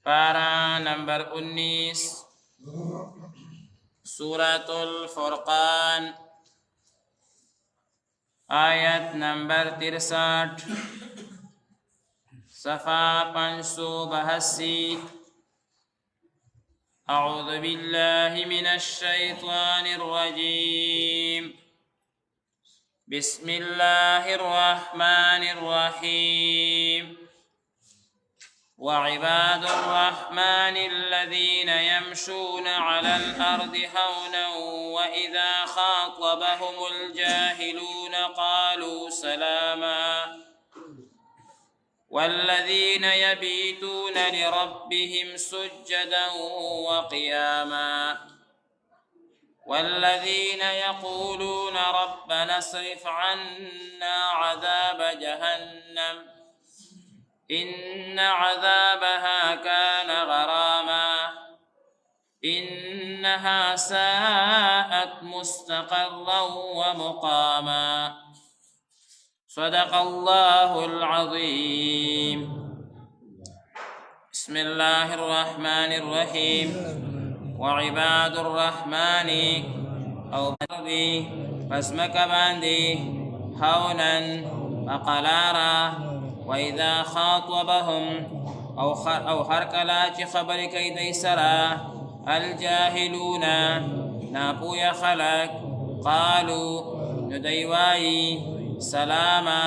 पारा नंबर 19 सूरतुल फुरकान आयत नंबर 63 सफ़ा 582 अऊज़ु बिल्लाहि मिनश शैतानिर रजीम बिस्मिल्लाहिर रहमानिर रहीम वइबादुर रहमानिल्लज़ीना यमशूना अलल अर्दि हौना वइज़ा ख़ातबहुमुल जाहिलूना क़ालू सलामा वल्लज़ीना यबीतूना लिरब्बिहिम सुज्जदा वक़ियामा वल्लज़ीना यक़ूलूना रब्बना अस्रिफ़ अन्ना अज़ाब जहन्नम इन्न अज़ाबहा कान गरामा इन्नहा साअत मुस्तक़र्रन व मुक़ामा सदक़ल्लाहुल अज़ीम। बिस्मिल्लाहिर रहमानिर रहीम वइबादुर रहमानि औ बर्दी फस्मका बांदी हौनन वक़लारा वइज़ा ख़ातबहुम औ हर कला ची खबर कई दै सरा अलजाहिलूना नापूया खलक क़ालू नुदैवाई सलामा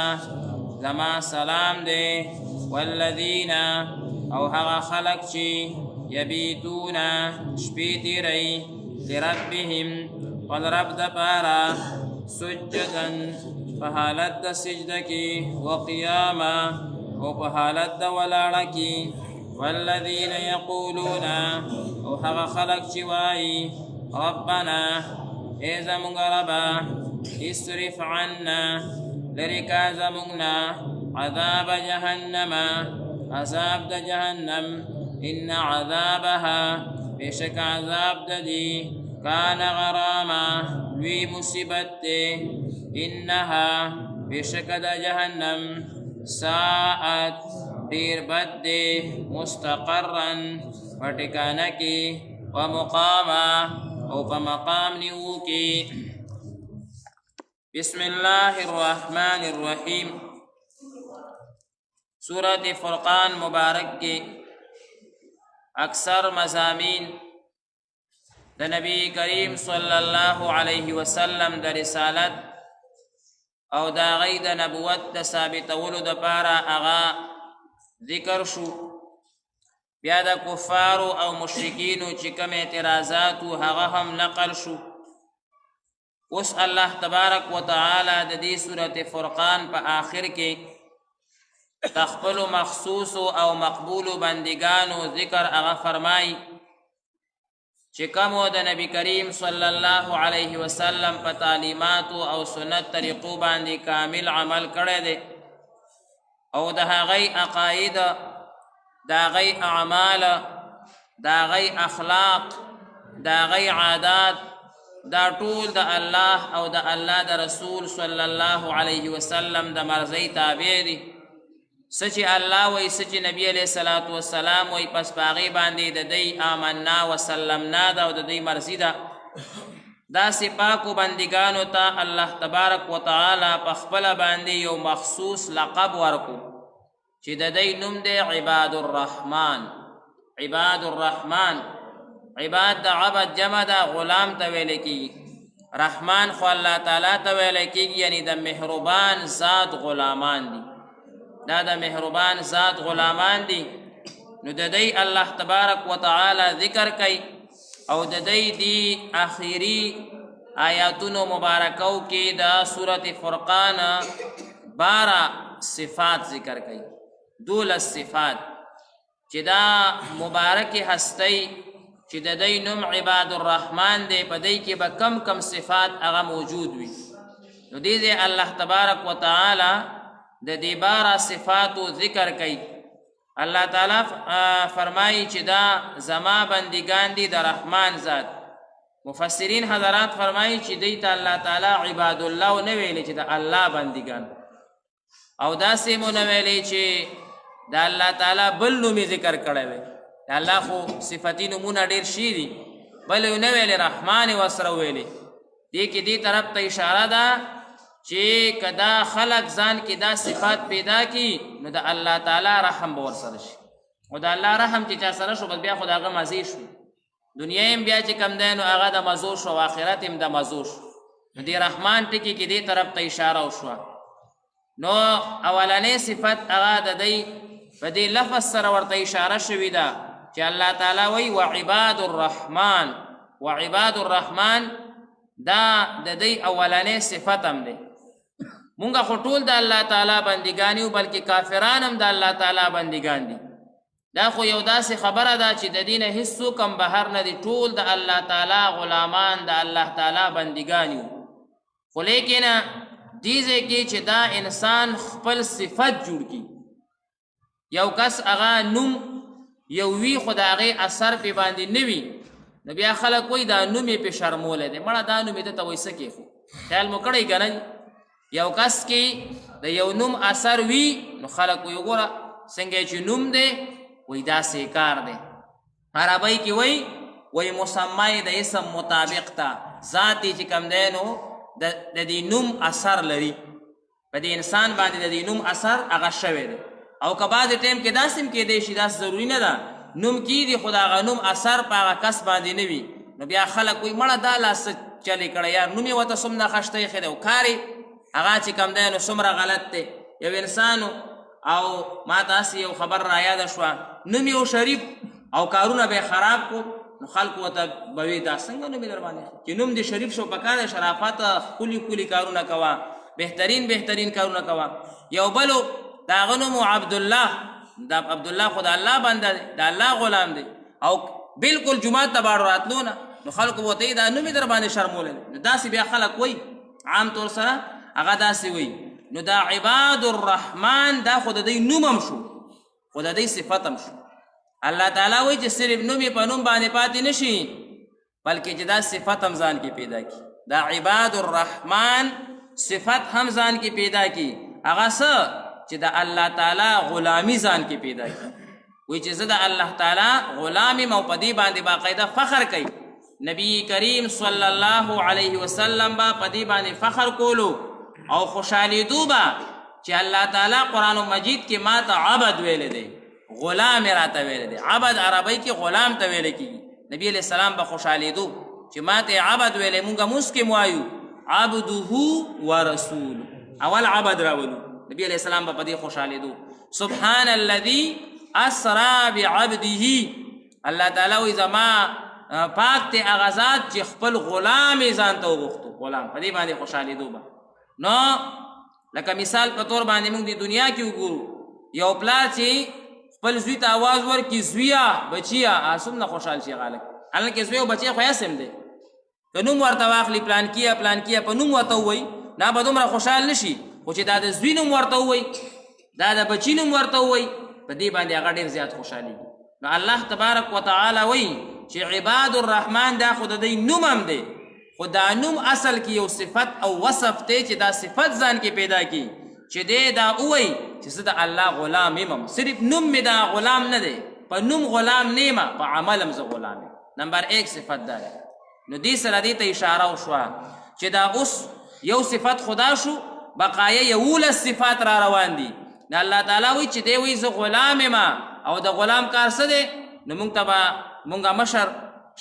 जमा सलाम दे वल्लज़ीना औ हगा खलक ची यबीतूना शपीती रई लिरब्बिहिम वलरब दपारा सुज्जदन फहालत द सिजद की वक़ियामा औ फहालत द वलाड़ा की वल्लज़ीना यक़ूलूना औ हगा खलक ची वाई रब्बना ए ज़मुंगा रबा इसरिफ़ अन्ना लरिका ज़मुंगना अज़ाब जहन्नमा अज़ाब द जहन्नम इन्न अज़ाबहा बेशक अज़ाब दी कान गरामा लुई मुसीबत दे इन्नहा बेशक द जहन्नम साअत देर बद दे मुस्तक़र्रन ठिकाना की व मुक़ामा औ प मक़ाम नीऊ की। बिस्मिल्लाहिर रहमानिर रहीम सूरत फुरकान मुबारक के अक्सर मज़ामीन द नबी करीम सल्लल्लाहु अलैहि वसल्लम द रिसालत और दाग़ी द नबुवत द साबितवलु द पारा आगा ذکر شو بیا د کفارو او مشرکینو چې کوم اعتراضات هغه هم نقل شو. اوس الله تبارک وتعالی د دې سورته فرقان په آخر کې تخپل مخصوص او مقبول بندگانو ذکر هغه فرمای چې کوم د نبی کریم صلی الله علیه وسلم په تعلیمات او سنت طریقو باندې کامل عمل کړی دی او د هغې عقاید د هغې اعمال د هغې اخلاق د هغې عادات دا ټول د الله او د الله د رسول صلی الله علیه وسلم د مرضی تابع دي. څه چې الله وایي څه چې نبی علیه الصلاة والسلام وایي پس په هغې باندې د دی آمنا وسلمنا ده او د دی مرضي ده. داسې پاکو بندگانو ته الله تبارک وتعالی په خپله باندې یو مخصوص لقب ورکو چې د دی نوم دی عباد الرحمن. عباد الرحمن عباد د عبد جمع ده غلام ته ویل کېږي، رحمان خو الله تعالی ته ویل کېږي، یعنی د مهربان ذات غلامان دي. دا د مهربان ذات غلامان دي. نو د دی الله تبارک وتعالی ذکر کوي او د دی آخری آیاتونو مبارکو کې د سورت فرقان 12 صفات ذکر کوي، 12 صفات چې دا مبارک هستی چې د دی نوم عباد الرحمن دی په دی کې به کم کم صفات هغه موجود وي. نو دې الله تبارک وتعالی د دې 12 صفاتو ذکر کوي. الله تعالی فرمایي چې دا زما بندگان دي د رحمان ذات. مفسرین حضرات فرمایي چې دی ته الله تعالی عباد الله نه ویلي چې د الله بندگان، او داسې مو نه ویلي چې د الله تعالی بل نوم ذکر کړی وي. الله خو صفتی نمونه ډیر شي دي بل یو نه ویلې رحمان وسره ویلې دې کې دې طرف ته اشاره ده چې کدا خلق ځان کې دا صفات پیدا کی نو د الله تعالی رحم به ورسره شي او د الله رحم چې چا سره شو بس بیا خو د هغه مزې شو دنیا هم بیا چې کم دی نو هغه د مزو شو آخرت هم د مزو شو نو دې رحمان ټکي کې دې طرف ته اشاره وشوه نو اولنې صفت هغه د دی په دې لفظ سره ورته اشاره شوې ده چې الله تعالی وایي وعباد الرحمن دا د دی اولنې صفت هم دی مونږ خو ټول د الله تعالی بندګان یو بلکې کافران هم د الله تعالی بندګان دي دا خو یو داسې خبره ده چې د دینه هیڅ کم بهر نه دي ټول د الله تعالی غلامان د الله تعالی بندګان یو خو لیکن دیزه کې چې دا انسان خپل صفت جوړ کی یو کس هغه نوم یو وی خدای اثر په باندې نوي نو بیا خلک وای دا نوم یې په شرموله دی مړه دا نوم دې ته وایسه کې خو خیال مو کړی کنه یو کس کې د یو نوم اثر وی نو خلک وای ګوره څنګه چې نوم دی وای دا سې کار دی عربی کې وای مسمى د اسم مطابق تا ذاتی چې کم دی نو د دې نوم اثر لري په دې انسان باندې د دې نوم اثر هغه شوی دی او که بعضې ټایم کې داسې هم کیدی شي داسې ضروري نه ده نوم کیږي خو د هغه نوم اثر په هغه کس باندې نه وي نو بیا خلک وایي مړه دا لا څه چلې کړی یار نوم یې ورته څومره خښته ایښی دی او کار یې هغه چې کوم دی نو څومره غلط دی یو انسان او ما ته هسې یو خبر را یاده شوه نوم یو شریف او کارونه به یې خراب کړو نو خلکو ورته به وي دا څنګه نوم یې در باندې چې نوم دې شریف شو پکار دی شرافت ښکلي کارونه کوه بهترین کارونه کوه یو بلو د هغه نوم عبدالله دا عبدالله خو د الله بنده دی د الله غلام دی او بالکل جومات ته باړو راتلو نه نو خلکو به ورته یي دا نوم یې در باندې شرمولی نو داسې بیا خلک وایي عام طور سره هغه داسې وایي نو دا عباد الرحمن دا خو د دوی نوم هم شو خو د دوی صفت هم شو الله تعالی وایي چې صرف نوم یې په نوم باندې پاتې نه شي بلکې چې دا صفت هم ځان کې پیدا کی دا عباد الرحمن صفت هم ځان کې پیدا کی هغه څه چې د الله تعالی غلامی ځان کې پیدا کی وایي چې زه د الله تعالی غلام یم او په دې باندې باقاعده فخر کوي نبی کریم صلی الله علیه وسلم با په دې باندې فخر کولو او خوشحالیدو به چې الله تعالی قرآن مجید کې ما ته عبد ویلی دی غلام راته ویلی دی عبد عربی کې غلام ته ویلی کېږي نبی علیه السلام به خوشحالیدو چې ما ته عبد ویلی مونږ موس کې وایو عبده ورسول اول عبد راولو نبی علیہ السلام با پدی خوشحالی دو سبحان الذي اسرا بعبده اللہ تعالی وی زما پاک تے اغازات چی خپل غلام ځان ته وغوښتو غلام پدی باندې خوشحالی دو با نو لکه مثال په تور باندې موږ د دنیا کې وګورو یو پلار چې خپل زوی ته आवाज ورکړي زویا بچیا څومره خوشحال شي غالک الکه زوی او بچی خو یې سم دی که نوم ورته واخلي پلان کیا په نوم ورته ووایي نه به دومره خوشحال نشي خو چې دا د زوی نوم ورته ووایي دا د بچي نوم ورته ووایي په دې باندې هغه ډېر زیات خوشحالېږي نو الله تبارک وتعالی وایي چې عباد الرحمن دا خو د دوی نوم هم دی خو دا نوم اصل کې یو صفت او وصف دی چې دا صفت ځان کې پیدا کی چې دی دا ووایي چې زه د الله غلام یم صرف نوم مې دا غلام نه دی په نوم غلام نه یم په عمل هم زه غلام یم نمبر 1 صفت دا نو دې سره دې ته اشاره وشوه چې دا اوس یو صفت خدا شو بقایه 11 صفات را روان دي د الله تعالی وایي چې دی وایي زه غلام یم او د غلام کار څه دی نو موږ ته به موږ مشر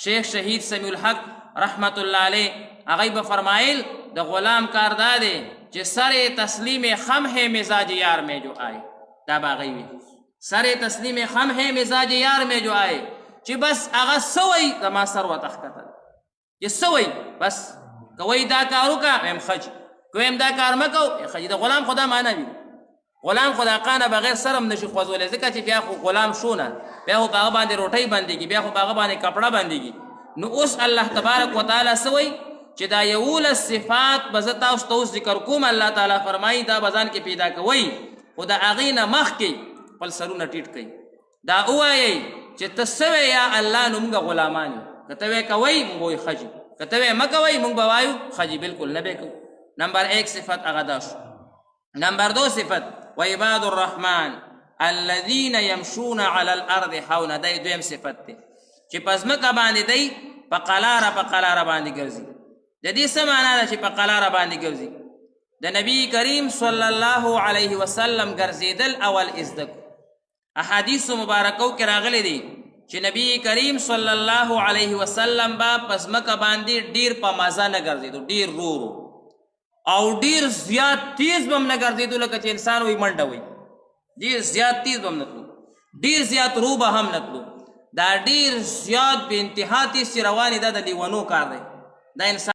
شیخ شهید سمیع الحق رحمت الله علیه هغوی به فرمایل د غلام کار دا دی چې سر تسلیم خم ہے مزاج یار میں جو آئے دا به هغوی وي سر تسلیم خم ہے مزاج یار میں جو آئے چې بس هغه څه وایي زما سر ورته ښکته چې څه وایي بس که وایي دا کار وکړه ویم ښه که ویم دا کار مه کوو ښه د غلام خو دا معنی وي غلام خو د اقانه بغیر سر هم نشي خوځولی ځکه چې بیا خو غلام شو نه بیا خو په هغه باندې روټۍ بندېږي بیا خو په هغه باندې کپړه بندېږي نو اوس الله تبارک وتعالی څه وایي چې دا 11 صفات به زه تاسو ته اوس ذکر کوم الله تعالی فرمایي دا به ځان کې پیدا کوئ خو د هغې نه مخکې خپل سرونه ټیټ کوئ دا ووایئ چې ته څه وی یا الله نو موږ غلامان یو که ته وی کوئ موږ وایو ښه جي که ته وی مه کوئ موږ به وایو ښه جي بلکل نه به کوو نمبر 1 صفت هغه دا شو نمبر 2 صفت وعباد الرحمن الذين يمشون على الارض حونا. دا دویم صفت دی چې په ځمکه باندې دی په قلاره باندې ګرځي. د دې څه معنا ده چې په قلاره باندې ګرځي؟ د نبی کریم صلی الله علیه وسلم ګرځېدل اول ازده کو. احادیثو مبارکو کې راغلی دی چې نبی کریم صلی الله علیه وسلم با په ځمکه باندې ډیر په مزه نه ګرځېدو، ډیر رو او ډیر زیات تیز به هم نه ګرځېدو لکه چې انسان وي منډه وي. ډیر زیات تیز به هم نه تلو، ډیر زیات رو به هم نه تلو. دا ډیر زیات به انتها تیز چې روانې دا د لیونو کار دی. دا انسان